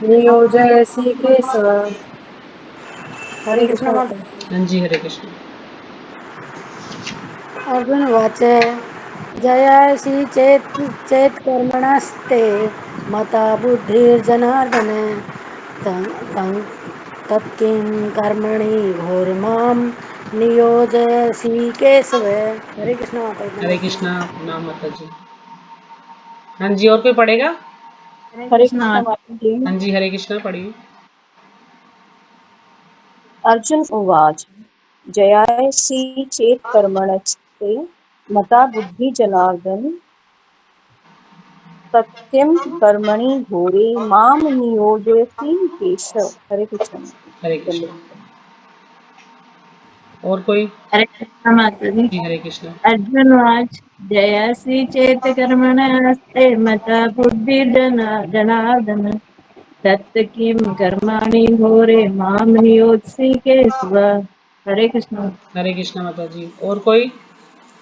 नियोजयसि केशव। हरे कृष्ण माता। हाँ जी, हरे कृष्ण। अर्जुन उवाच जयासि चेत्कर्मणस्ते मता बुद्धिर्जनार्दन तत्किं कर्मणि घोरमां नियोजयसि केशव। हरे कृष्ण माता जी, हरे नमः कृष्ण नाम माता जी। हाँ जी, और कोई पढ़ेगा? हरे कृष्णा माता जी। हाँ जी, हरे कृष्ण पढ़िए। अर्जुन उवाच जयासि चेत् कर्मणस्ते मता बुद्धि जनार्दन सत्यं कर्मणि घोरे माम नियोजयसि केशव। हरे कृष्ण। हरे कृष्ण। और कोई? हरे कृष्ण माता जी। जी, हरे कृष्ण। अर्जुन वाच जयासि चेत कर्मणस्ते मता बुद्धिर्जनार्दन तत् किं कर्माणि घोरे माम नियोजसि केशव। हरे कृष्ण। हरे कृष्ण माता जी। और कोई?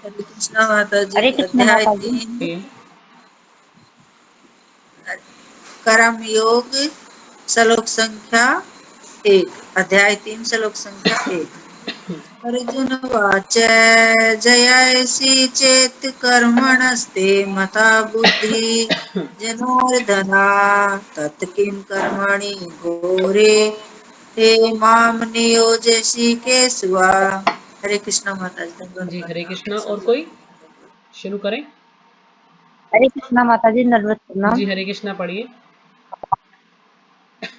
हरे कृष्णा माता जी। हरे कृष्ण अध्याय माता जी। 3 ये कर्म योग श्लोक संख्या 1। अध्याय 3 श्लोक संख्या 1। अर्जुन उवाच जयासि चेत् कर्मणस्ते मता बुद्धि जनार्दना तत् किं कर्मणि घोरे हे माम नियोजयसि केशव। हरे कृष्ण माता जी, दंडवत जी, हरे प्रणाम कृष्ण। और सभी कोई? को। शुरू करें? हरे कृष्ण माता जी, नर्वत प्रणाम। जी, हरे कृष्ण पढ़िए।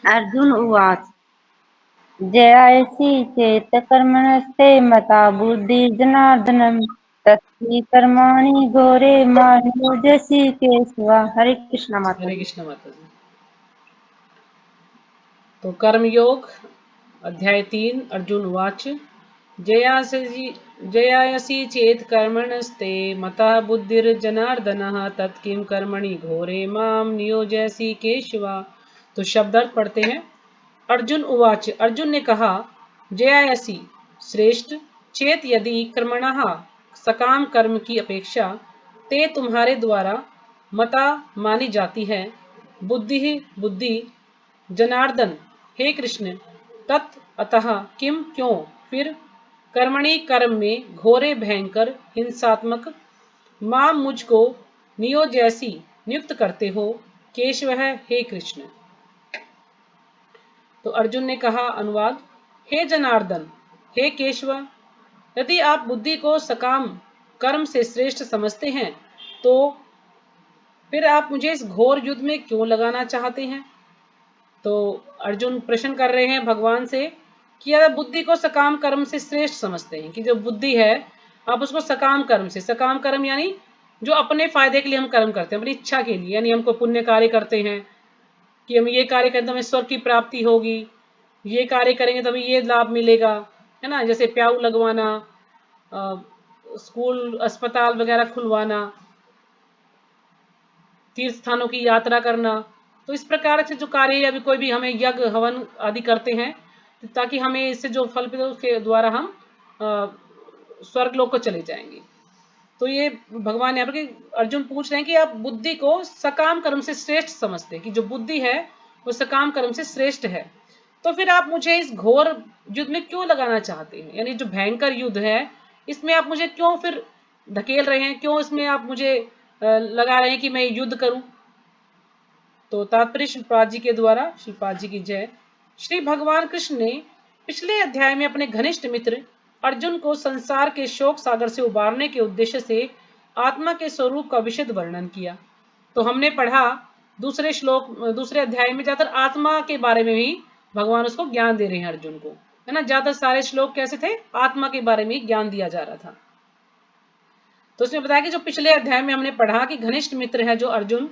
अर्जुन उवाच जयासि चेत कर्मणस्ते मता बुद्धिर्जनार्दनम् तस्मै कर्माणि घोरे मा नियोजयसि केशव। हरे कृष्ण माता हरे जी। कृष्ण माता जी। तो कर्मयोग अध्याय 3 अर्जुन उवाच जयासि चेत् कर्मणस्ते मता बुद्धिर्जनार्दनः तत्किं कर्मणि घोरे माम नियोजयसि केशव। तो शब्दार्थ पढ़ते हैं। अर्जुन उवाच, अर्जुन ने कहा, जयासि श्रेष्ठ, चेत यदि कर्मणः सकाम कर्म की अपेक्षा ते तुम्हारे द्वारा मता मानी जाती है, बुद्धि बुद्धि जनार्दन हे कृष्ण, तत् अतः किम क्यों फिर कर्मणि कर्म में घोरे भयंकर हिंसात्मक मां मुझको नियोजैसी नियुक्त करते हो केशव है हे कृष्ण। तो अर्जुन ने कहा, अनुवाद, हे जनार्दन, हे केशव, यदि आप बुद्धि को सकाम कर्म से श्रेष्ठ समझते हैं तो फिर आप मुझे इस घोर युद्ध में क्यों लगाना चाहते हैं। तो अर्जुन प्रश्न कर रहे हैं भगवान से कि अगर बुद्धि को सकाम कर्म से श्रेष्ठ समझते हैं, कि जो बुद्धि है आप उसको सकाम कर्म से, सकाम कर्म यानी जो अपने फायदे के लिए हम कर्म करते हैं, अपनी इच्छा के लिए, यानी हमको पुण्य कार्य करते हैं कि हम ये कार्य करें तो हमें स्वर्ग की प्राप्ति होगी, ये कार्य करेंगे तो हमें ये लाभ मिलेगा, है ना, जैसे प्याऊ लगवाना, स्कूल अस्पताल वगैरह खुलवाना, तीर्थ स्थानों की यात्रा करना। तो इस प्रकार से जो कार्य या भी कोई भी हमें यज्ञ हवन आदि करते हैं ताकि हमें इससे जो फल मिले उसके द्वारा हम स्वर्ग लोक को चले जाएंगे। तो ये भगवान यहाँ पर अर्जुन पूछ रहे हैं कि आप बुद्धि को सकाम कर्म से श्रेष्ठ समझते हैं, कि जो बुद्धि है वो सकाम कर्म से श्रेष्ठ है, तो फिर आप मुझे इस घोर युद्ध में क्यों लगाना चाहते हैं, यानी जो भयंकर युद्ध है इसमें आप मुझे क्यों फिर धकेल रहे हैं, क्यों इसमें आप मुझे लगा रहे हैं कि मैं युद्ध करूं। तो तात्पर्य श्रीपाद जी के द्वारा, श्रीपाद जी की जय। श्री भगवान कृष्ण ने पिछले अध्याय में अपने घनिष्ठ मित्र अर्जुन को संसार के शोक सागर से उबारने के उद्देश्य से आत्मा के स्वरूप का विशद वर्णन किया। तो हमने पढ़ा दूसरे अध्याय में ज्यादातर आत्मा के बारे में भी भगवान उसको ज्ञान दे रहे हैं अर्जुन को, है ना। ज्यादातर सारे श्लोक कैसे थे, आत्मा के बारे में ज्ञान दिया जा रहा था। तो उसमें बताया कि जो पिछले अध्याय में हमने पढ़ा कि घनिष्ठ मित्र है जो अर्जुन,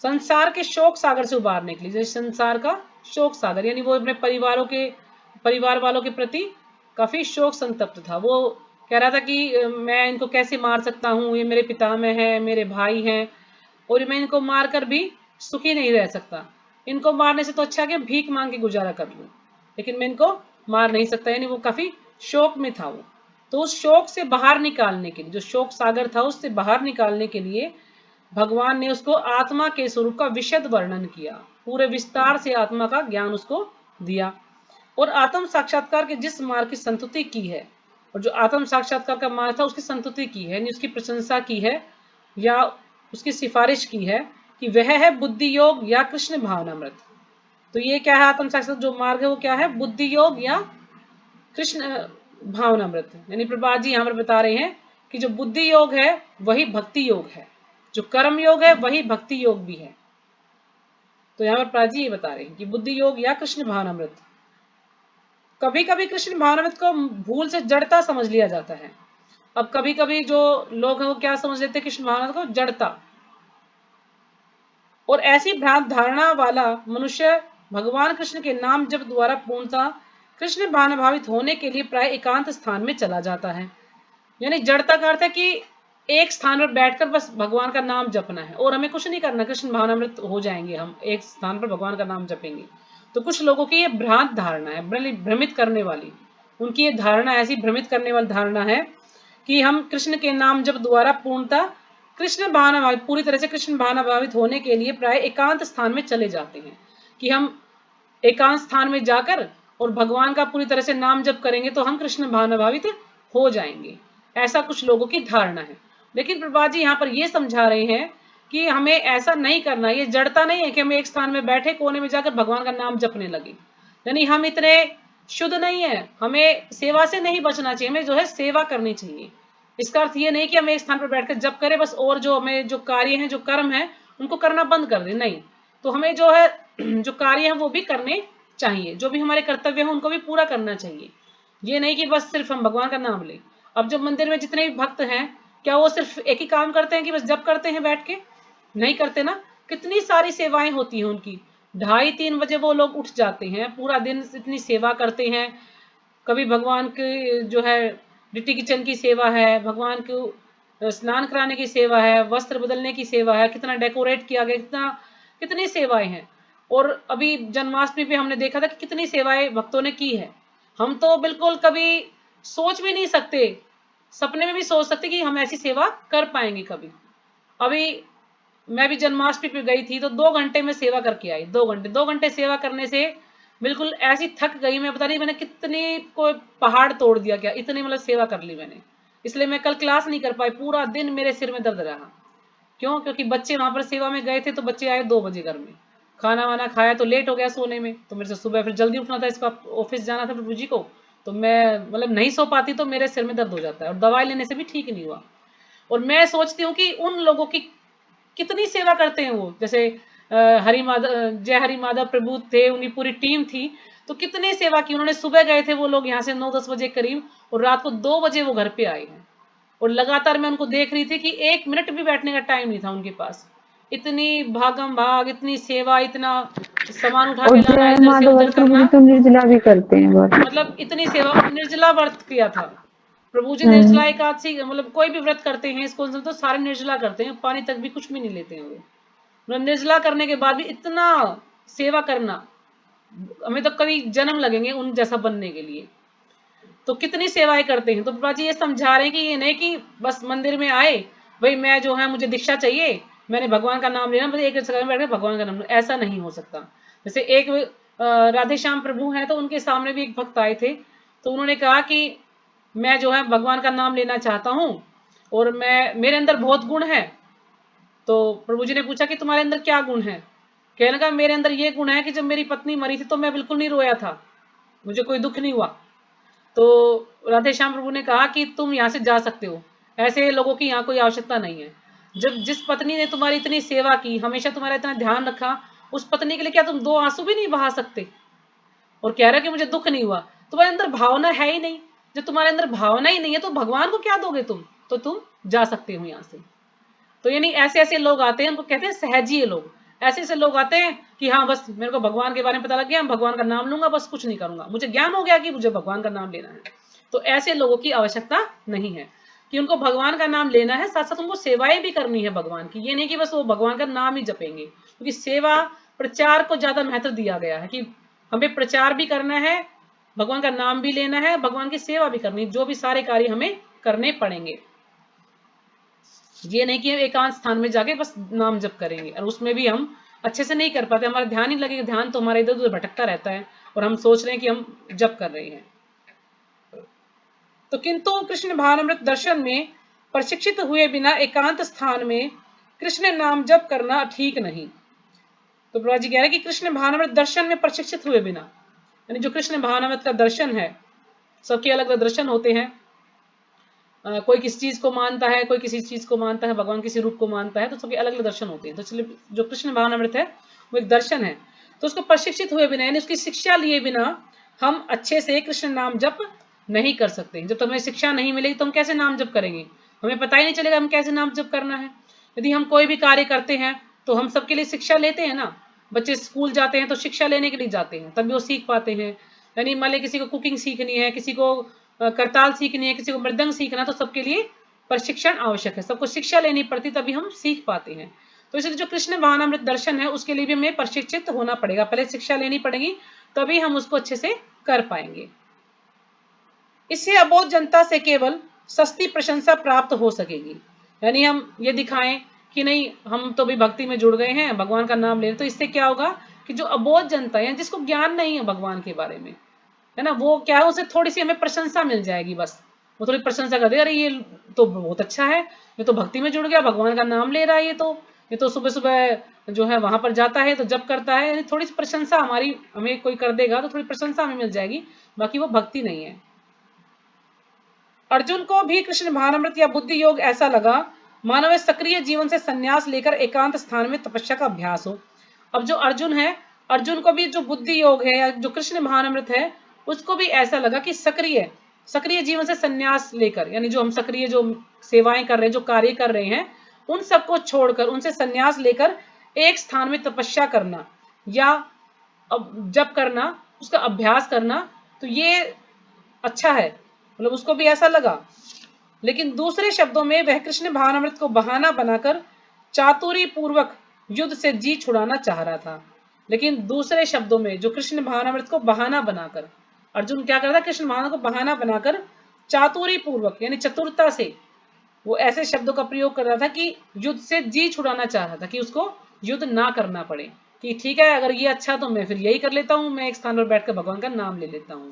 संसार के शोक सागर से उबारने के लिए, जैसे संसार का शोक सागर यानी वो अपने परिवार वालों के प्रति काफी शोक संतप्त था। वो कह रहा था कि मैं इनको कैसे मार सकता हूँ, ये मेरे पितामह है, मेरे भाई हैं, और मैं इनको मारकर भी सुखी नहीं रह सकता। इनको मारने से तो अच्छा कि भीख मांग के गुजारा कर लूं, लेकिन मैं इनको मार नहीं सकता, यानी वो काफी शोक में था वो। तो उस शोक से बाहर निकालने के लिए, जो शोक सागर था उससे बाहर निकालने के लिए भगवान ने उसको आत्मा के स्वरूप का विशद वर्णन किया, पूरे विस्तार से आत्मा का ज्ञान उसको दिया। और आत्म साक्षात्कार के जिस मार्ग की संतुति की है, और जो आत्म साक्षात्कार का मार्ग था उसकी संतुति की है, यानी उसकी प्रशंसा की है या उसकी सिफारिश की है कि वह है बुद्धि योग या कृष्ण भावनामृत। तो ये क्या है, आत्म साक्षात्कार जो मार्ग है वो क्या है, बुद्धि योग या कृष्ण भावनामृत। यानी प्रभुपाद जी यहाँ पर बता रहे हैं कि जो बुद्धि योग है वही भक्ति योग है, जो कर्म योग है वही भक्ति योग भी है। तो यहाँ पर प्रभुपाद जी ये बता रहे हैं कि बुद्धि योग या कृष्ण भावनामृत। कभी कभी कृष्ण भावनामृत को भूल से जड़ता समझ लिया जाता है। अब कभी कभी जो लोग हैं वो क्या समझ लेते हैं कृष्ण भावनामृत को, जड़ता। और ऐसी भ्रांत धारणा वाला मनुष्य भगवान कृष्ण के नाम जप द्वारा पूर्णतः कृष्ण भावनाभावित होने के लिए प्राय एकांत स्थान में चला जाता है। यानी जड़ता का अर्थ है कि एक स्थान पर बैठकर बस भगवान का नाम जपना है और हमें कुछ नहीं करना, कृष्ण भावनामृत हो जाएंगे, हम एक स्थान पर भगवान का नाम जपेंगे। तो कुछ लोगों की ये भ्रांत धारणा है, भ्रमित करने वाली, उनकी ये धारणा ऐसी भ्रमित करने वाली धारणा है कि हम कृष्ण के नाम जप द्वारा पूर्णतः कृष्ण भावनाभावित, पूरी तरह से कृष्ण भावनाभावित होने के लिए प्राय एकांत स्थान में चले जाते हैं, कि हम एकांत स्थान में जाकर और भगवान का पूरी तरह से नाम जप करेंगे तो हम कृष्ण भावनाभावित हो जाएंगे। ऐसा कुछ लोगों की धारणा है। लेकिन प्रभुपाद जी यहाँ पर ये समझा रहे हैं कि हमें ऐसा नहीं करना। ये जड़ता नहीं है कि हम एक स्थान में बैठे कोने में जाकर भगवान का नाम जपने लगे। यानी हम इतने शुद्ध नहीं है, हमें सेवा से नहीं बचना चाहिए, हमें जो है सेवा करनी चाहिए। इसका अर्थ ये नहीं कि हम एक स्थान पर बैठकर जप करें बस, और जो हमें जो कार्य हैं, जो कर्म है, उनको करना बंद कर दें, नहीं। तो हमें जो है जो कार्य है वो भी करने चाहिए, जो भी हमारे कर्तव्य हैं उनको भी पूरा करना चाहिए। ये नहीं कि बस सिर्फ हम भगवान का नाम लें। अब जो मंदिर में जितने भी भक्त हैं, क्या वो सिर्फ एक ही काम करते हैं कि बस जप करते हैं बैठ के? नहीं करते ना। कितनी सारी सेवाएं होती हैं उनकी। 2:30-3 बजे वो लोग उठ जाते हैं, पूरा दिन इतनी सेवा करते हैं। कभी भगवान के जो है लिट्टी किचन की सेवा है, भगवान को स्नान कराने की सेवा है, वस्त्र बदलने की सेवा है, कितना डेकोरेट किया गया, कितनी सेवाएं हैं। और अभी जन्माष्टमी पे हमने देखा था कि कितनी सेवाएं भक्तों ने की है। हम तो बिल्कुल कभी सोच भी नहीं सकते, सपने में भी सोच सकते कि हम ऐसी सेवा कर पाएंगे कभी। अभी मैं भी जन्माष्टमी पे गई थी तो 2 घंटे में सेवा करके आई। 2 घंटे सेवा करने से बिल्कुल ऐसी थक गई, मैं पता नहीं मैंने कितनी कोई पहाड़ तोड़ दिया क्या, इतनी मतलब सेवा कर ली मैंने। इसलिए मैं कल क्लास नहीं कर पाई, पूरा दिन मेरे सिर में दर्द रहा। क्यों? क्योंकि बच्चे वहां पर सेवा में गए थे, तो बच्चे आए 2 बजे घर में, खाना वाना खाया तो लेट हो गया सोने में। तो मेरे से सुबह फिर जल्दी उठना था, इसका ऑफिस जाना था प्रभु जी को, तो मैं मतलब नहीं सो पाती, तो मेरे सिर में दर्द हो जाता है और दवाई लेने से भी ठीक नहीं हुआ। और मैं सोचती हूँ कि उन लोगों की कितनी सेवा करते हैं वो, जैसे हरि माधव, जय हरि माधव प्रभु थे, उनकी पूरी टीम थी, तो कितनी सेवा की उन्होंने। सुबह गए थे वो लोग यहाँ से 9-10 बजे करीब, और रात को 2 बजे वो घर पे आए हैं। और लगातार मैं उनको देख रही थी कि 1 मिनट भी बैठने का टाइम नहीं था उनके पास। इतनी भागम भाग, इतनी सेवा, इतना सामान उठा और के लाना, जय इधर से माधव उधर प्रभु जी करना, तो निर्जला भी करते हैं बहुत। मतलब इतनी सेवा। निर्जला व्रत किया था प्रभु जी, निर्जला एकादशी, मतलब कोई भी व्रत करते हैं इसको तो सारे निर्जला करते हैं, पानी तक भी कुछ भी नहीं लेते हैं वो। मतलब निर्जला करने के बाद भी इतना सेवा करना, हमें तो कभी जन्म लगेंगे उन जैसा बनने के लिए। तो कितनी सेवाएं करते हैं। तो बाबा जी ये समझा रहे हैं कि ये नहीं कि बस मंदिर में आए, भाई मैं जो है मुझे दीक्षा चाहिए, मैंने भगवान का नाम लेना, बस एक जगह में बैठ के भगवान का नाम लेना, ऐसा नहीं हो सकता। जैसे एक राधे श्याम प्रभु हैं, तो उनके सामने भी एक भक्त आए थे, तो उन्होंने कहा कि मैं जो है भगवान का नाम लेना चाहता हूँ और मेरे अंदर बहुत गुण है। तो प्रभु जी ने पूछा कि तुम्हारे अंदर क्या गुण है? कहने लगा मेरे अंदर ये गुण है कि जब मेरी पत्नी मरी थी तो मैं बिल्कुल नहीं रोया था, मुझे कोई दुख नहीं हुआ। तो राधे श्याम प्रभु ने कहा कि तुम यहाँ से जा सकते हो, ऐसे लोगों की यहाँ कोई आवश्यकता नहीं है। जब जिस पत्नी ने तुम्हारी इतनी सेवा की, हमेशा तुम्हारा इतना ध्यान रखा, उस पत्नी के लिए क्या तुम 2 आंसू भी नहीं बहा सकते? और कह रहा कि मुझे दुख नहीं हुआ। तुम्हारे अंदर भावना है ही नहीं। जब तुम्हारे अंदर भावना ही नहीं है तो भगवान को क्या दोगे तुम? तो तुम जा सकते हो यहाँ से। तो यानी ऐसे ऐसे लोग आते हैं, उनको कहते हैं सहजीय लोग। ऐसे ऐसे लोग आते हैं कि हाँ बस मेरे को भगवान के बारे में पता लग गया, भगवान का नाम लूंगा, बस कुछ नहीं करूंगा, मुझे ज्ञान हो गया कि मुझे भगवान का नाम लेना है। तो ऐसे लोगों की आवश्यकता नहीं है, कि उनको भगवान का नाम लेना है, साथ साथ उनको सेवाएं भी करनी है भगवान की। ये नहीं कि बस वो भगवान का नाम ही जपेंगे, क्योंकि सेवा प्रचार को ज्यादा महत्व दिया गया है कि हमें प्रचार भी करना है, भगवान का नाम भी लेना है, भगवान की सेवा भी करनी, जो भी सारे कार्य हमें करने पड़ेंगे। ये नहीं कि हम एकांत स्थान में जाके बस नाम जप करेंगे, और उसमें भी हम अच्छे से नहीं कर पाते, हमारा ध्यान ही लगेगा, ध्यान तो हमारा इधर उधर भटकता रहता है और हम सोच रहे हैं कि हम जप कर रहे हैं। तो किंतु कृष्ण भावनामृत दर्शन में प्रशिक्षित हुए बिना एकांत स्थान में कृष्ण नाम जप करना ठीक नहीं। तो प्रभुपाद जी कह रहे हैं कि कृष्ण भावनामृत दर्शन में प्रशिक्षित हुए बिना, यानी जो कृष्ण भावनामृत का दर्शन है, सबके अलग अलग दर्शन होते हैं, कोई किसी चीज को मानता है, कोई किसी चीज को मानता है, भगवान किसी रूप को मानता है, तो सबके अलग अलग दर्शन होते हैं। तो चलिए जो कृष्ण भावनामृत है वो एक दर्शन है, तो उसको प्रशिक्षित हुए बिना यानी उसकी शिक्षा लिए बिना हम अच्छे से कृष्ण नाम जप नहीं कर सकते। जब तक हमें शिक्षा नहीं मिलेगी तो हम कैसे नाम जप करेंगे, हमें पता ही नहीं चलेगा हम कैसे नाम जप करना है। यदि हम कोई भी कार्य करते हैं तो हम सबके लिए शिक्षा लेते हैं ना, बच्चे स्कूल जाते हैं तो शिक्षा लेने के लिए जाते हैं, तभी वो सीख पाते हैं। यानी मान लीजिए किसी को कुकिंग सीखनी है, किसी को करताल सीखनी है, किसी को मृदंग सीखना, तो सबके लिए प्रशिक्षण आवश्यक है, सबको शिक्षा लेनी पड़ती तभी हम सीख पाते हैं। तो इसलिए जो कृष्ण भावनामृत दर्शन है उसके लिए भी हमें प्रशिक्षित होना पड़ेगा, पहले शिक्षा लेनी पड़ेगी तभी हम उसको अच्छे से कर पाएंगे। इससे अबोध जनता से केवल सस्ती प्रशंसा प्राप्त हो सकेगी, यानी हम ये दिखाएं कि नहीं हम तो भी भक्ति में जुड़ गए हैं, भगवान का नाम ले रहे, तो इससे क्या होगा कि जो अबोध जनता है, जिसको ज्ञान नहीं है भगवान के बारे में, है ना, वो क्या है, उसे थोड़ी सी हमें प्रशंसा मिल जाएगी, बस वो थोड़ी प्रशंसा कर देगा, अरे ये तो बहुत अच्छा है, ये तो भक्ति में जुड़ गया, भगवान का नाम ले रहा है, ये तो सुबह सुबह जो है वहां पर जाता है तो जप करता है, यानी थोड़ी सी प्रशंसा हमारी हमें कोई कर देगा तो थोड़ी प्रशंसा हमें मिल जाएगी, बाकी वो भक्ति नहीं है। अर्जुन को भी कृष्ण भावनामृत या बुद्धि योग ऐसा लगा मानव सक्रिय जीवन से संन्यास लेकर एकांत स्थान में तपस्या का अभ्यास हो। अब जो अर्जुन है, अर्जुन को भी जो बुद्धि योग है या जो कृष्ण भावनामृत है उसको भी ऐसा लगा कि सक्रिय जीवन से संन्यास लेकर, यानी जो हम सक्रिय जो सेवाएं कर रहे हैं, जो कार्य कर रहे हैं, उन सबको छोड़कर उनसे संन्यास लेकर एक स्थान में तपस्या करना या जप करना, उसका अभ्यास करना, तो ये अच्छा है, मतलब उसको भी ऐसा लगा। लेकिन दूसरे शब्दों में वह कृष्ण भावनामृत को बहाना बनाकर चातुरी पूर्वक युद्ध से जी छुड़ाना चाह रहा था। लेकिन दूसरे शब्दों में जो कृष्ण भावनामृत को बहाना बनाकर अर्जुन क्या कर रहा था, कृष्ण भावना को बहाना बनाकर चातुरी पूर्वक यानी चतुरता से वो ऐसे शब्दों का प्रयोग कर रहा था कि युद्ध से जी छुड़ाना चाह रहा था, कि उसको युद्ध ना करना पड़े, कि ठीक है अगर ये अच्छा तो मैं फिर यही कर लेता हूँ, मैं एक स्थान पर बैठकर भगवान का नाम ले लेता हूँ।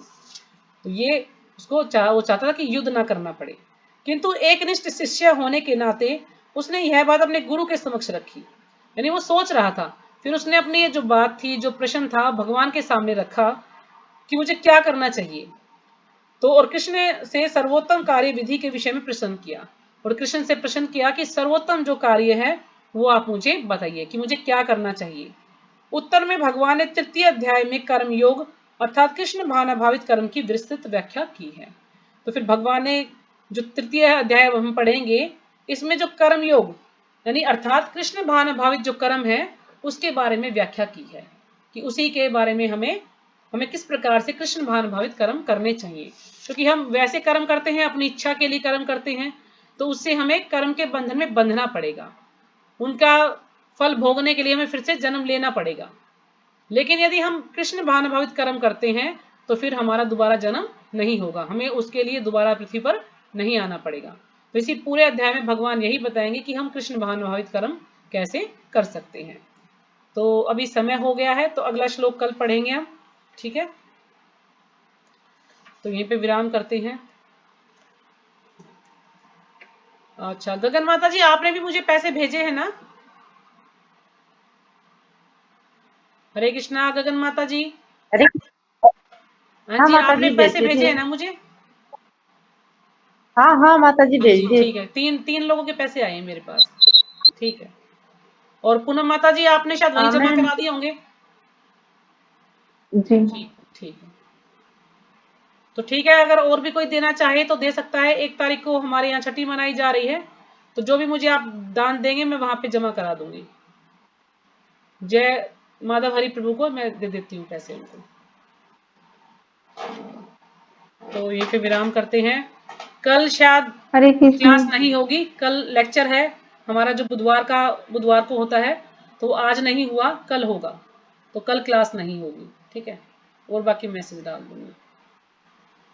तो ये वो चाहता था कि युद्ध ना करना पड़े। किंतु एक निष्ठ शिष्य होने के नाते उसने यह बात अपने गुरु के समक्ष रखी, यानी वो सोच रहा था, फिर उसने अपनी ये जो बात थी, जो प्रश्न था, भगवान के सामने रखा कि मुझे क्या करना चाहिए। तो और कृष्ण से सर्वोत्तम कार्य विधि के विषय में प्रश्न किया, और कृष्ण से प्रश्न किया कि सर्वोत्तम जो कार्य है वो आप मुझे बताइए कि मुझे क्या करना चाहिए। उत्तर में भगवान ने तृतीय अध्याय में कर्म योग अर्थात कृष्ण भावना भावित कर्म की विस्तृत व्याख्या की है। तो फिर भगवान ने जो तृतीय अध्याय हम पढ़ेंगे, इसमें जो कर्म योग यानी अर्थात कृष्ण भावना भावित जो कर्म है उसके बारे में व्याख्या की है, कि उसी के बारे में हमें किस प्रकार से कृष्ण भावना भावित कर्म करने चाहिए। क्योंकि हम वैसे कर्म करते हैं, अपनी इच्छा के लिए कर्म करते हैं, तो उससे हमें कर्म के बंधन में बंधना पड़ेगा, उनका फल भोगने के लिए हमें फिर से जन्म लेना पड़ेगा। लेकिन यदि हम कृष्ण भावना भावित कर्म करते हैं तो फिर हमारा दोबारा जन्म नहीं होगा, हमें उसके लिए दोबारा पृथ्वी पर नहीं आना पड़ेगा। तो इसी पूरे अध्याय में भगवान यही बताएंगे कि हम कृष्ण भावना भावित कर्म कैसे कर सकते हैं। तो अभी समय हो गया है, तो अगला श्लोक कल पढ़ेंगे हम, ठीक है। तो यहीं पे विराम करते हैं। अच्छा गगन माता जी, आपने भी मुझे पैसे भेजे हैं ना? हरे कृष्णा गगन माता जी। अरे हाँ हाँ जी, माता आपने जी पैसे भेजे भेजे थे। हैं ना मुझे? हाँ हाँ माता जी हाँ भेज जी दिए। ठीक है, तीन लोगों के पैसे आए हैं मेरे पास, ठीक है। और पूनम माता जी आपने शायद वहीं हाँ जमा मैंने करा दिए होंगे। जी ठीक है, तो ठीक है, अगर और भी कोई देना चाहे तो दे सकता है। 1 तारीख को हमारे यहाँ छठी मनाई जा रही है, तो जो भी मुझे आप दान देंगे मैं वहां पे जमा करा दूंगी। जय माधव हरि प्रभु को मैं दे देती हूँ पैसे उनको। तो यहीं पे विराम करते हैं। कल शायद हरे कृष्ण। क्लास नहीं होगी, कल लेक्चर है हमारा जो बुधवार को होता है, तो आज नहीं हुआ, कल होगा, तो कल क्लास नहीं होगी, ठीक है। और बाकी मैसेज डाल दूंगी।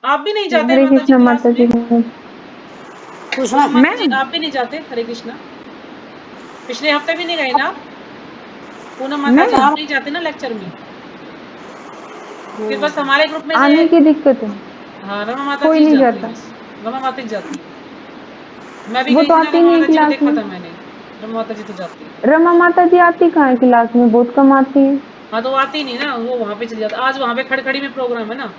आप भी नहीं जाते हरे माता जी कृष्ण क्लास माता जी। में? पूछना माता मैं जी आप भी नहीं जाते? हरे कृष्णा, पिछले हफ्ते भी नहीं गए ना आप? पूनम माता जी नहीं। नहीं जाती ना लेक्चर में, फिर बस हमारे ग्रुप में आने से की दिक्कत है, हाँ रमा माता कोई जी नहीं जाती है, जाता। बस रमा माता जी जाती है। मैं भी वो गई तो थी ना, आती रमा नहीं है माता जी को क्लास देखा में। था मैंने, रमा माता जी तो जाती है। रमा माता जी आती कहाँ है क्लास में, बहुत कम आती है। हाँ तो वो आती नहीं ना, वो वहाँ पे चली जाती। आज वहाँ पे खड़खड़ी में प्रोग्राम है ना,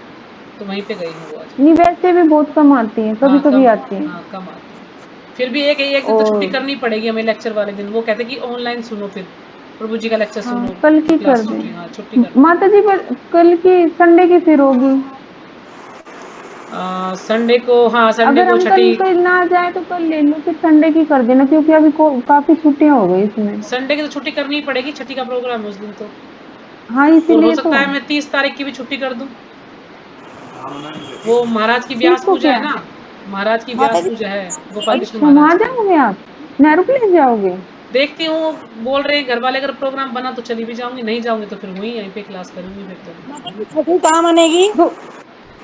तो वहीं पे गई हूँ वो आज। नहीं, वैसे भी बहुत कम आती है, कभी हाँ कभी कम, आती है। हाँ कम आती है। फिर भी एक दिन तो छुट्टी और करनी पड़ेगी हमें लेक्चर वाले दिन। वो कहते कि ऑनलाइन सुनो, फिर प्रभु जी का लेक्चर हाँ, सुनो, कल तो की क्लास कर दे छुट्टी, हाँ छुट्टी करनी माता जी, पर कल की संडे की फिर होगी। संडे को, हाँ संडे अगर को हम छठी। कल कल ना जाए तो कल ले लो, फिर संडे की कर देना, क्योंकि अभी काफी छुट्टियां हो गई इसमें। संडे की तो छुट्टी करनी ही पड़ेगी, छठी का प्रोग्राम है उस दिन तो। हाँ, और हो इसीलिए तो। सकता है मैं 30 तारीख की भी छुट्टी कर दूं। वो महाराज की तीस व्यास को पूजा क्या है ना, महाराज की माता व्यास जी पूजा है गोपाल कृष्ण अच्छा, महाराज वहां की। जाओगे आप, नेहरू प्लेस जाओगे? देखती हूँ, बोल रहे हैं घर वाले, अगर प्रोग्राम बना तो चली भी जाऊंगी, नहीं जाऊंगी तो फिर वहीं यहीं पे क्लास करूंगी फिर तो। माता जी छठी कहाँ मनेगी? दो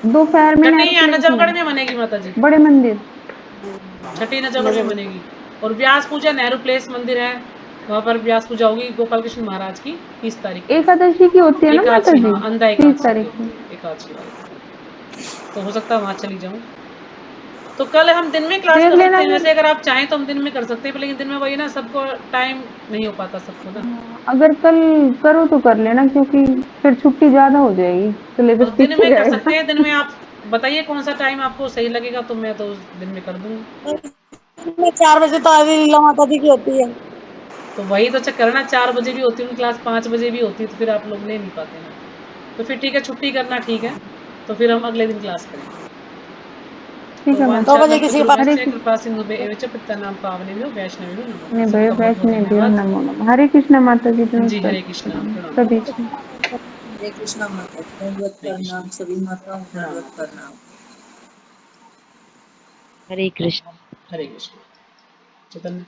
दोपहर में छठी नेहरू यहाँ प्लेस में, नजफगढ़ में बनेगी माता जी, बड़े मंदिर। छठी नजफगढ़ में बनेगी। और व्यास पूजा नेहरू प्लेस मंदिर है, वहां पर व्यास पूजा होगी गोपाल कृष्ण महाराज की 30 तारीख को। एकादशी की होती है ना माता एकादशी, जी, हाँ अंधा 30 एकादशी की तारीख होती को। है, एकादशी वाले दिन। तो हो सकता है वहां चली जाऊं। तो कल हम दिन में क्लास देख कर लेना सकते हैं फिर। वैसे, अगर आप चाहें तो हम दिन में कर सकते हैं, पर लेकिन दिन में वही ना, सबको टाइम नहीं हो पाता सबको ना। अगर कल करो तो कर लेना, क्योंकि फिर छुट्टी ज्यादा हो जाएगी, और सिलेबस दिन पीछे में कर जाएगा। सकते हैं, दिन में आप बताइए कौन सा टाइम आपको सही लगेगा, तो मैं तो उस दिन में कर दूंगी। 4 बजे तो आदि लीला माता जी की होती है। तो वही तो चक्कर है ना, 4 बजे भी होती है उनकी क्लास, 5 बजे भी होती है, तो फिर आप लोग ले नहीं पाते ना। तो फिर ठीक है, छुट्टी करना ठीक है, तो फिर हम अगले दिन क्लास करेंगे। ठीक तो है माता। 2 बजे किसी के पास। हरे वांछाकल्पतरुभ्यश्च कृष्ण। कृपा सिंधु एवं पतितानां पावनेभ्यो वैष्णवेभ्यो नमो नमः। ने भय सबका बहुत बहुत वैष्णव देव धन्यवाद। नमो नमः। हरे कृष्ण माता जी, जी नमस्कार हरे कृष्णा, प्रणाम सभी माता जी। को। हरे कृष्णा माता जी, दंडवत हरे कृष्णा, प्रणाम सभी माताओं को, प्रणाम दंडवत माता जी। प्रणाम। हरे कृष्ण। हरे कृष्ण। चैतन्य,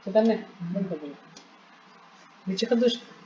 चैतन्य बंद कर दो नीचे कर दो इसको।